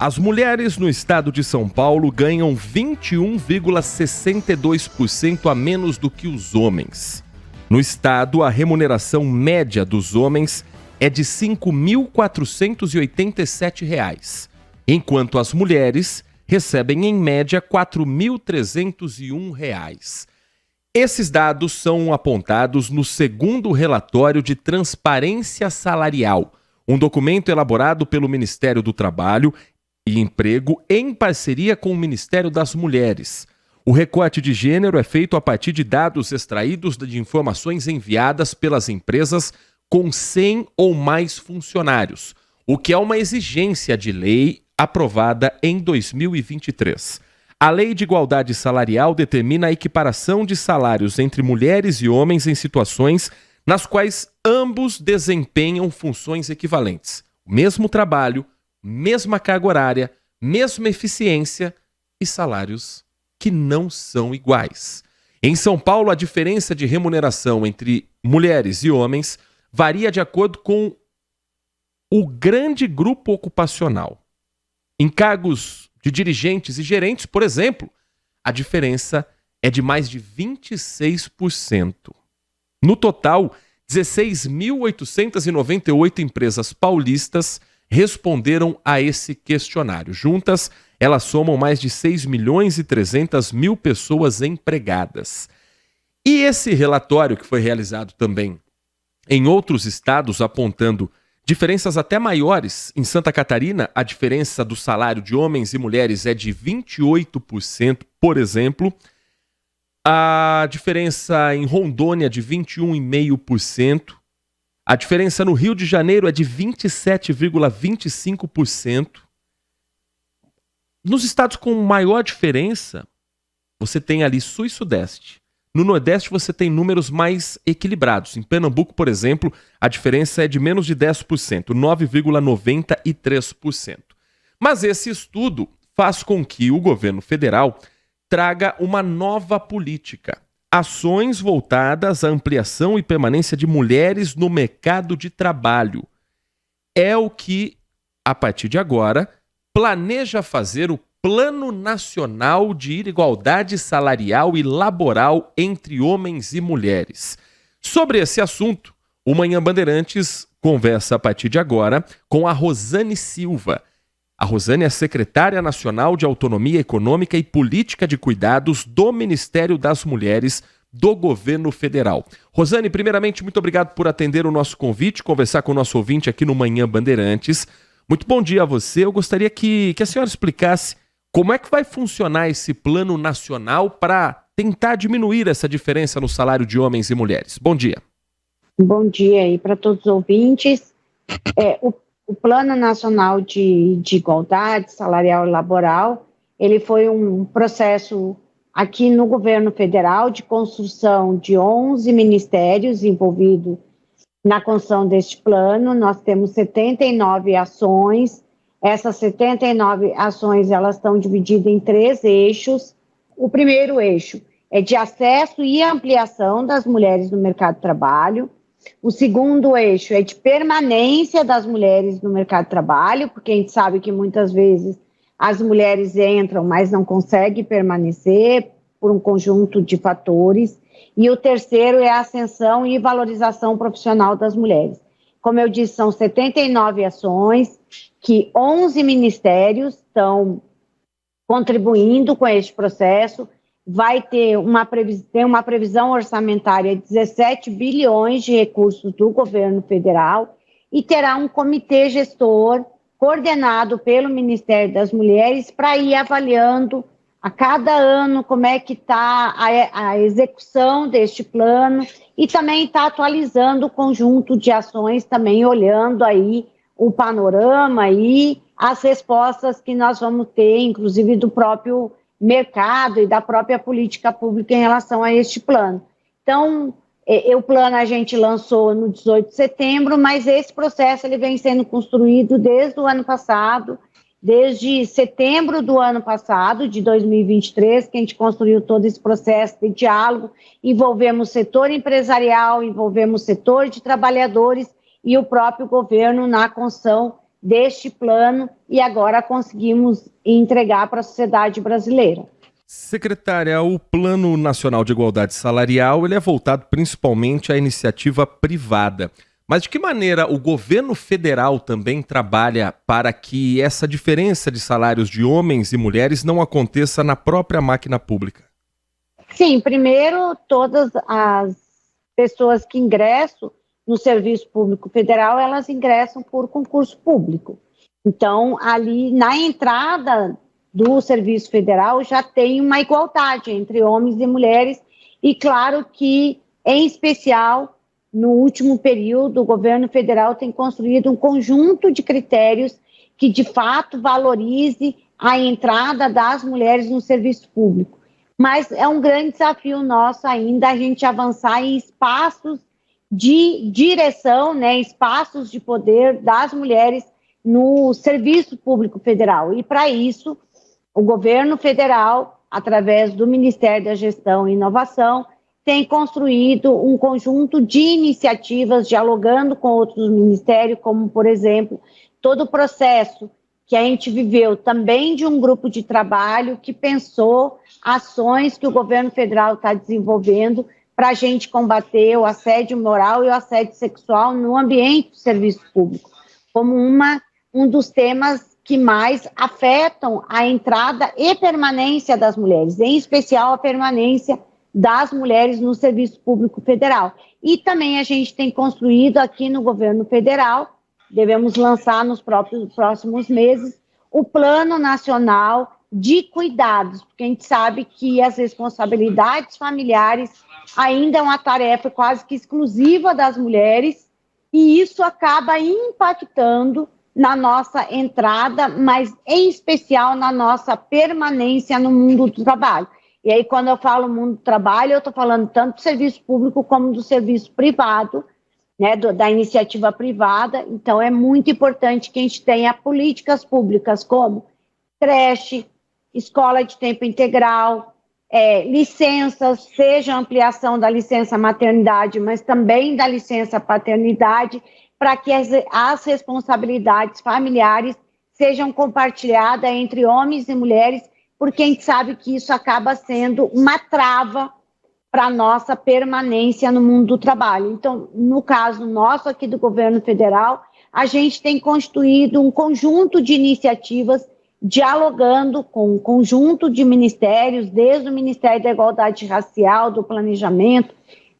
As mulheres no estado de São Paulo ganham 21,62% a menos do que os homens. No estado, a remuneração média dos homens é de R$ 5.487, enquanto as mulheres recebem em média R$ 4.301. Esses dados são apontados no segundo relatório de transparência salarial, um documento elaborado pelo Ministério do Trabalho e Emprego em parceria com o Ministério das Mulheres. O recorte de gênero é feito a partir de dados extraídos de informações enviadas pelas empresas com 100 ou mais funcionários, o que é uma exigência de lei aprovada em 2023. A Lei de Igualdade Salarial determina a equiparação de salários entre mulheres e homens em situações nas quais ambos desempenham funções equivalentes. O mesmo trabalho, mesma carga horária, mesma eficiência e salários que não são iguais. Em São Paulo, a diferença de remuneração entre mulheres e homens varia de acordo com o grande grupo ocupacional. Em cargos de dirigentes e gerentes, por exemplo, a diferença é de mais de 26%. No total, 16.898 empresas paulistas responderam a esse questionário. Juntas, elas somam mais de 6.300.000 pessoas empregadas. E esse relatório, que foi realizado também em outros estados, apontando diferenças até maiores. Em Santa Catarina, a diferença do salário de homens e mulheres é de 28%, por exemplo. A diferença em Rondônia é de 21,5%. A diferença no Rio de Janeiro é de 27,25%. Nos estados com maior diferença, você tem ali Sul e Sudeste. No Nordeste você tem números mais equilibrados. Em Pernambuco, por exemplo, a diferença é de menos de 10%, 9,93%. Mas esse estudo faz com que o governo federal traga uma nova política. Ações voltadas à ampliação e permanência de mulheres no mercado de trabalho. É o que, a partir de agora, planeja fazer o Plano Nacional de Igualdade Salarial e Laboral entre Homens e Mulheres. Sobre esse assunto, o Manhã Bandeirantes conversa a partir de agora com a Rosane Silva. A Rosane é secretária nacional de Autonomia Econômica e Política de Cuidados do Ministério das Mulheres do Governo Federal. Rosane, primeiramente, muito obrigado por atender o nosso convite, conversar com o nosso ouvinte aqui no Manhã Bandeirantes. Muito bom dia a você. Eu gostaria que a senhora explicasse como é que vai funcionar esse plano nacional para tentar diminuir essa diferença no salário de homens e mulheres? Bom dia. Bom dia aí para todos os ouvintes. O Plano Nacional de Igualdade Salarial e Laboral, ele foi um processo aqui no governo federal de construção de 11 ministérios envolvidos na construção deste plano. Nós temos 79 ações. Essas 79 ações, elas estão divididas em 3 eixos. O primeiro eixo é de acesso e ampliação das mulheres no mercado de trabalho. O segundo eixo é de permanência das mulheres no mercado de trabalho, porque a gente sabe que muitas vezes as mulheres entram, mas não conseguem permanecer por um conjunto de fatores. E o terceiro é a ascensão e valorização profissional das mulheres. Como eu disse, são 79 ações, que 11 ministérios estão contribuindo com este processo. Vai ter uma previsão orçamentária de 17 bilhões de recursos do governo federal e terá um comitê gestor coordenado pelo Ministério das Mulheres para ir avaliando a cada ano como é que está a execução deste plano e também está atualizando o conjunto de ações, também olhando aí o panorama e as respostas que nós vamos ter, inclusive do próprio mercado e da própria política pública em relação a este plano. Então, o plano a gente lançou no 18 de setembro, mas esse processo ele vem sendo construído desde o ano passado, desde setembro do ano passado, de 2023, que a gente construiu todo esse processo de diálogo, envolvemos o setor empresarial, envolvemos o setor de trabalhadores e o próprio governo na construção deste plano e agora conseguimos entregar para a sociedade brasileira. Secretária, o Plano Nacional de Igualdade Salarial ele é voltado principalmente à iniciativa privada. Mas de que maneira o governo federal também trabalha para que essa diferença de salários de homens e mulheres não aconteça na própria máquina pública? Sim, primeiro, todas as pessoas que ingressam no Serviço Público Federal, elas ingressam por concurso público. Então, ali na entrada do Serviço Federal já tem uma igualdade entre homens e mulheres, e claro que, em especial, no último período, o governo federal tem construído um conjunto de critérios que, de fato, valorize a entrada das mulheres no serviço público. Mas é um grande desafio nosso ainda a gente avançar em espaços de direção, né, espaços de poder das mulheres no Serviço Público Federal. E, para isso, o governo federal, através do Ministério da Gestão e Inovação, tem construído um conjunto de iniciativas dialogando com outros ministérios, como, por exemplo, todo o processo que a gente viveu também de um grupo de trabalho que pensou ações que o governo federal está desenvolvendo para a gente combater o assédio moral e o assédio sexual no ambiente do serviço público, como um dos temas que mais afetam a entrada e permanência das mulheres, em especial a permanência das mulheres no Serviço Público Federal. E também a gente tem construído aqui no governo federal, devemos lançar nos próximos meses, o Plano Nacional de Cuidados, porque a gente sabe que as responsabilidades familiares ainda é uma tarefa quase que exclusiva das mulheres, e isso acaba impactando na nossa entrada, mas em especial na nossa permanência no mundo do trabalho. E aí, quando eu falo mundo do trabalho, eu estou falando tanto do serviço público como do serviço privado, né, da iniciativa privada. Então, é muito importante que a gente tenha políticas públicas como creche, escola de tempo integral, licenças, seja ampliação da licença maternidade, mas também da licença paternidade, para que as responsabilidades familiares sejam compartilhadas entre homens e mulheres, porque a gente sabe que isso acaba sendo uma trava para a nossa permanência no mundo do trabalho. Então, no caso nosso aqui do governo federal, a gente tem constituído um conjunto de iniciativas dialogando com um conjunto de ministérios, desde o Ministério da Igualdade Racial, do Planejamento,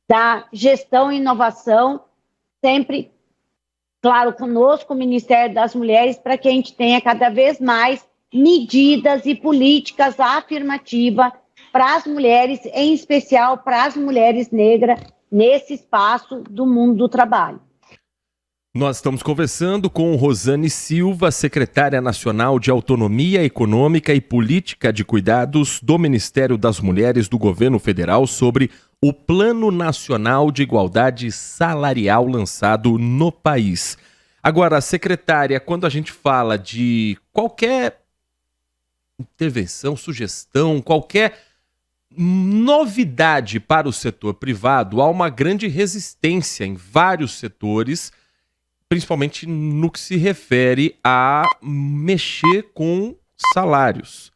da Gestão e Inovação, sempre, claro, conosco, o Ministério das Mulheres, para que a gente tenha cada vez mais medidas e políticas afirmativas para as mulheres, em especial para as mulheres negras, nesse espaço do mundo do trabalho. Nós estamos conversando com Rosane Silva, secretária nacional de Autonomia Econômica e Política de Cuidados do Ministério das Mulheres do Governo Federal, sobre o Plano Nacional de Igualdade Salarial lançado no país. Agora, secretária, quando a gente fala de qualquer intervenção, sugestão, qualquer novidade para o setor privado, há uma grande resistência em vários setores, principalmente no que se refere a mexer com salários.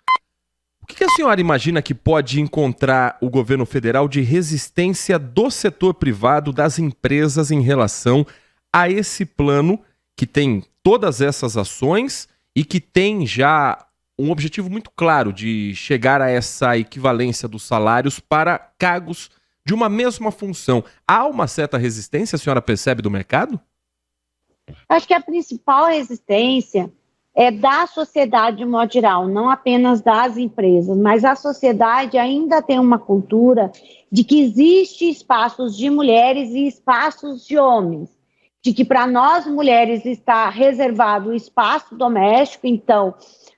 O que a senhora imagina que pode encontrar o governo federal de resistência do setor privado, das empresas, em relação a esse plano que tem todas essas ações e que tem já um objetivo muito claro de chegar a essa equivalência dos salários para cargos de uma mesma função? Há uma certa resistência, a senhora percebe, do mercado? Acho que a principal resistência é da sociedade de modo geral, não apenas das empresas, mas a sociedade ainda tem uma cultura de que existe espaços de mulheres e espaços de homens, de que para nós mulheres está reservado o espaço doméstico. Então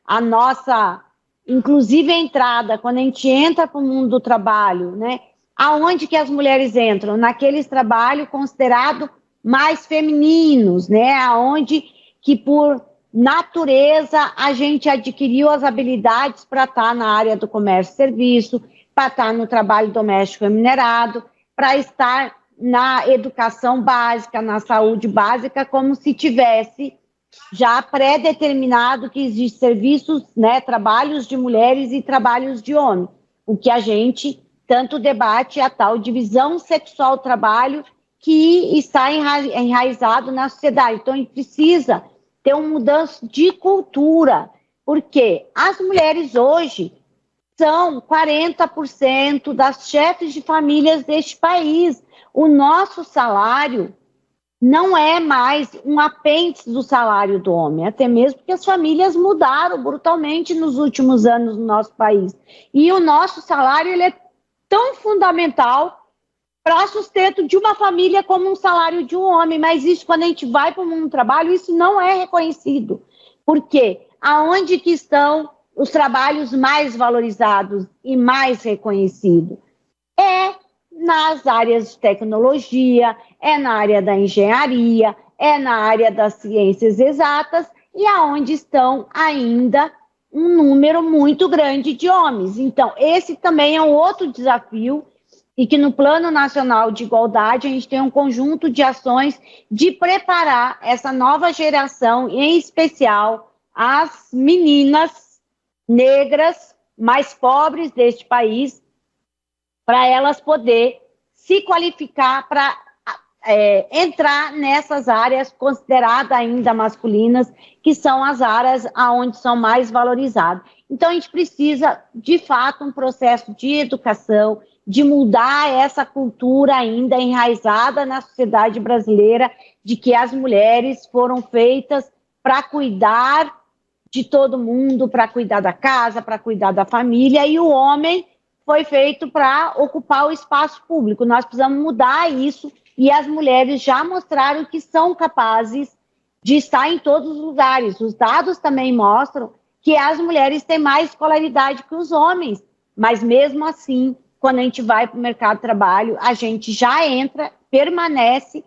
a nossa, inclusive a entrada, quando a gente entra para o mundo do trabalho, né, aonde que as mulheres entram? Naqueles trabalhos considerados mais femininos, né, aonde que por natureza a gente adquiriu as habilidades para estar na área do comércio e serviço, para estar no trabalho doméstico remunerado, para estar na educação básica, na saúde básica, como se tivesse já pré-determinado que existem serviços, né, trabalhos de mulheres e trabalhos de homens, o que a gente tanto debate a tal divisão sexual do trabalho que está enraizado na sociedade. Então, a gente precisa ter uma mudança de cultura, porque as mulheres hoje são 40% das chefes de famílias deste país. O nosso salário não é mais um apêndice do salário do homem, até mesmo porque as famílias mudaram brutalmente nos últimos anos no nosso país. E o nosso salário ele é tão fundamental para sustento de uma família como um salário de um homem, mas isso, quando a gente vai para o mundo do trabalho, isso não é reconhecido. Por quê? Aonde que estão os trabalhos mais valorizados e mais reconhecidos? É nas áreas de tecnologia, é na área da engenharia, é na área das ciências exatas, e aonde estão ainda um número muito grande de homens. Então, esse também é um outro desafio, e que no Plano Nacional de Igualdade a gente tem um conjunto de ações de preparar essa nova geração, em especial as meninas negras mais pobres deste país, para elas poder se qualificar para entrar nessas áreas consideradas ainda masculinas, que são as áreas onde são mais valorizadas. Então, a gente precisa, de fato, um processo de educação, de mudar essa cultura ainda enraizada na sociedade brasileira, de que as mulheres foram feitas para cuidar de todo mundo, para cuidar da casa, para cuidar da família, e o homem foi feito para ocupar o espaço público. Nós precisamos mudar isso, e as mulheres já mostraram que são capazes de estar em todos os lugares. Os dados também mostram que as mulheres têm mais escolaridade que os homens, mas mesmo assim, quando a gente vai para o mercado de trabalho, a gente já entra, permanece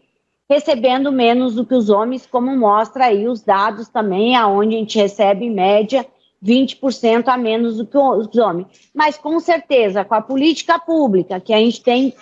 recebendo menos do que os homens, como mostra aí os dados também, aonde a gente recebe, em média, 20% a menos do que os homens. Mas, com certeza, com a política pública, que a gente tem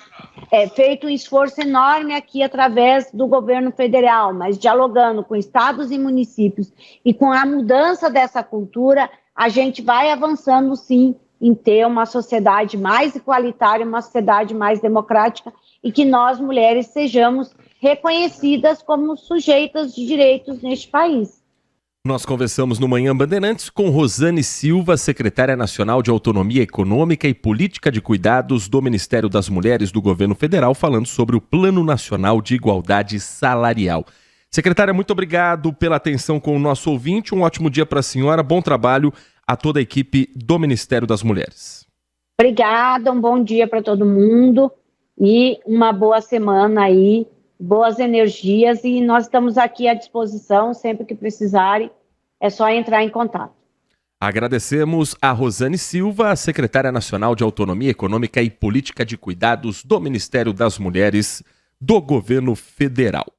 feito um esforço enorme aqui através do governo federal, mas dialogando com estados e municípios, e com a mudança dessa cultura, a gente vai avançando, sim, em ter uma sociedade mais igualitária, uma sociedade mais democrática, e que nós, mulheres, sejamos reconhecidas como sujeitas de direitos neste país. Nós conversamos no Manhã Bandeirantes com Rosane Silva, secretária nacional de Autonomia Econômica e Política de Cuidados do Ministério das Mulheres do Governo Federal, falando sobre o Plano Nacional de Igualdade Salarial. Secretária, muito obrigado pela atenção com o nosso ouvinte. Um ótimo dia para a senhora, bom trabalho a toda a equipe do Ministério das Mulheres. Obrigada, um bom dia para todo mundo e uma boa semana aí, boas energias, e nós estamos aqui à disposição sempre que precisarem, é só entrar em contato. Agradecemos a Rosane Silva, secretária nacional de Autonomia Econômica e Política de Cuidados do Ministério das Mulheres do Governo Federal.